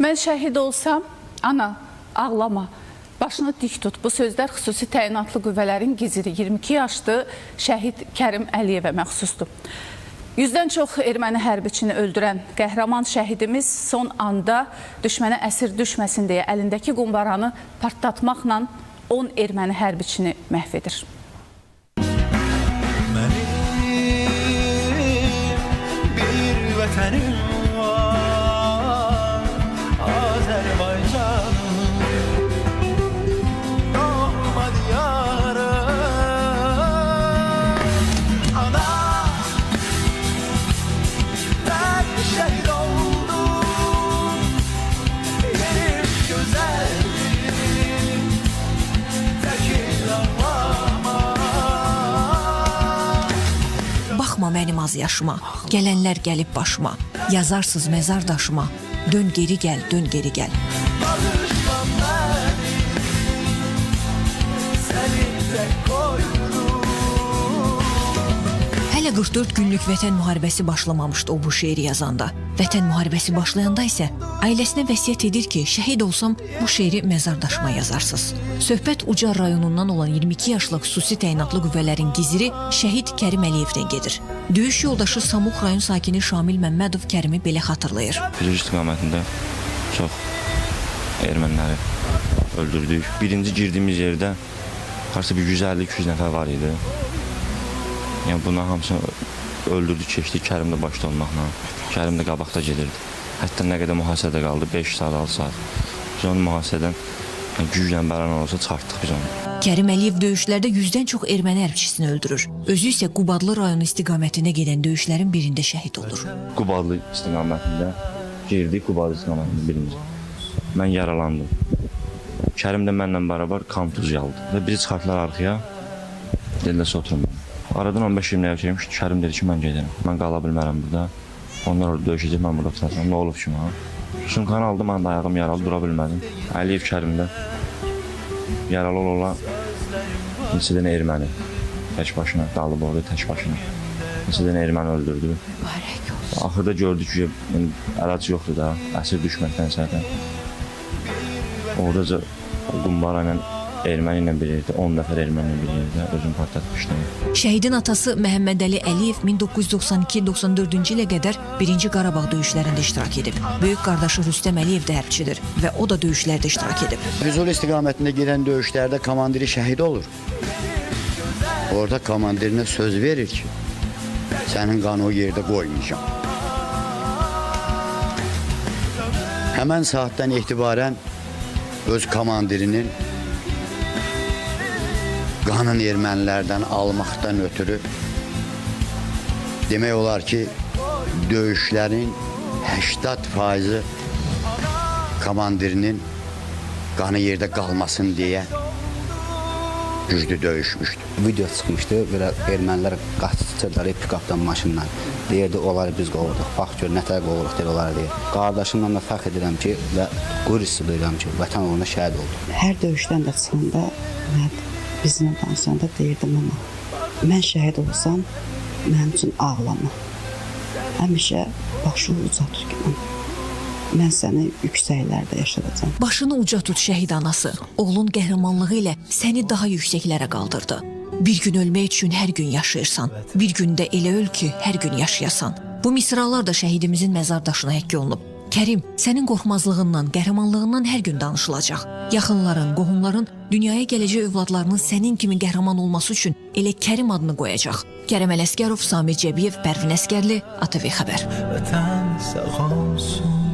Mən şəhid olsam, ana, ağlama, başını dik tut. Bu sözlər xüsusi təyinatlı qüvvələrin giziri 22 yaşlı şəhid Kərim Əliyevə məxsusdur. 100-dən çox erməni hərbiçini öldürən qəhrəman şəhidimiz son anda düşmənə əsir düşməsin deyə əlindəki qumbaranı partlatmaqla 10 erməni hərbiçini məhv edir. Bir vətənim var, Azərbaycanım, doğma diyarım. Ana, ben şehit oldum, yerim güzeldir, tekil ağlama. Baxma mənim az yaşıma, gələnlər gəlib başıma, yazarsız məzar daşıma, dön geri gəl, dön geri gəl. Barışma beni, seni tek koyurum. Hələ 44 günlük vətən müharibəsi başlamamışdı o bu şeiri yazanda. Vətən müharibəsi başlayanda isə ailəsinə vəsiyyət edir ki, şəhid olsam bu şeiri məzar daşıma yazarsız. Söhbət Ucar rayonundan olan 22 yaşlı xüsusi təyinatlı qüvvələrin giziri şəhid Kərim Əliyevdən gedir. Döyüş yoldaşı Samux rayon sakini Şamil Məmmədov Kərimi belə xatırlayır. Füzuli istiqamətində çox erməniləri öldürdük. Birinci girdiyimiz yerdə qarşı bir 150-200 nəfər var idi. Yəni bunların hamısını öldürdük, keçdik Kərim də başda olmaqla. Kərim də qabaqda gedirdi. Hətta nə qədər mühasirədə qaldı, 5 saat, 6 saat. Biz onu mühasirədən güclə bəran olsa çıxartdıq biz onu. Kərim Əliyev döyüşlərdə 100-dən çox erməni hərbçisini öldürür. Özü isə Qubadlı rayonu istiqamətində gedən döyüşlərin birində şəhid olur. Qubadlı istiqamətində girdik, Qubadlı istiqamətində birinci. Mən yaralandım. Kərim də mənlə bərabər kamtuz yaldı. Və bizi çıxartdılar arxaya, dedilər oturun. Aradan 15-20 dəqiqə çəkmiş, Kərim dedi ki, mən gedirəm. Mən qala bilmərəm burada. Onlar orada döyüşəcək, mən burada oturacam. Nə olub ki, mənə? Sumkanı aldım, mən də ayağım yaralı, dura bilmədim. Əliyev Kərimdə yaralı ola neçə dənə erməni tək başına qalıb orada, tək başına. Neçə dənə erməni öldürdü. Axırda gördük ki, əlac yoxdur da, əsir düşməkdən səhətən. Orada qumbara ilə erməni ilə bir yerdə, 10 nəfər erməni ilə bir yerdə özünü partlatmışdı. Şəhidin atası Məhəmməd Əli Əliyev 1992-94-cü ilə qədər 1-ci Qarabağ döyüşlərində iştirak edib. Böyük qardaşı Rüstəm Əliyev də hərbçidir və o da döyüşlərdə iştirak edib. Füzuli istiqamətində gedən döyüşlərdə komandiri şəhid olur. Orada komandirinə söz verir ki, sənin qanı o yerdə qoymayacağım. Həmən saatdən etibarən öz komandirinin qanın ermənilərdən almaqdan ötürü demək olar ki, döyüşlərin 80%-i komandirinin qanı yerdə qalmasın deyə güclü döyüşmüşdü. Video çıxmışdı, belə ermənilər qaçırdılar pick-updan maşınla. Deyirdi, onları biz qovuruq, bax gör, nətər qovuruq deyir, onları deyir. Qardaşımla da fəxr edirəm ki, və qürüsü duyuram ki, vətən uğruna şəhid oldu. Hər döyüşdən də çıxanda mən bizimlə danışanda deyirdim ona, mən şəhid olsam, mənim üçün ağlama. Həmişə başını uca tut ki, mən səni yüksəklərdə yaşadacam. Başını uca tut şəhid anası. Oğlun qəhrəmanlığı ilə səni daha yüksəklərə qaldırdı. Bir gün ölmək üçün hər gün yaşayırsan. Bir gündə elə öl ki, hər gün yaşayasan. Bu misralar da şəhidimizin məzar daşına həkk olunub. Kərim, sənin qorxmazlığından, qəhrəmanlığından hər gün danışılacaq. Yaxınların, qohumların, dünyaya gələcək övladlarının sənin kimi qəhrəman olması üçün elə Kərim adını qoyacaq. Kərəm Ələsgərov, Samir Cəbiyev, Pərvin Əsgərli, ATV Xəbər. Vətən sağ olsun.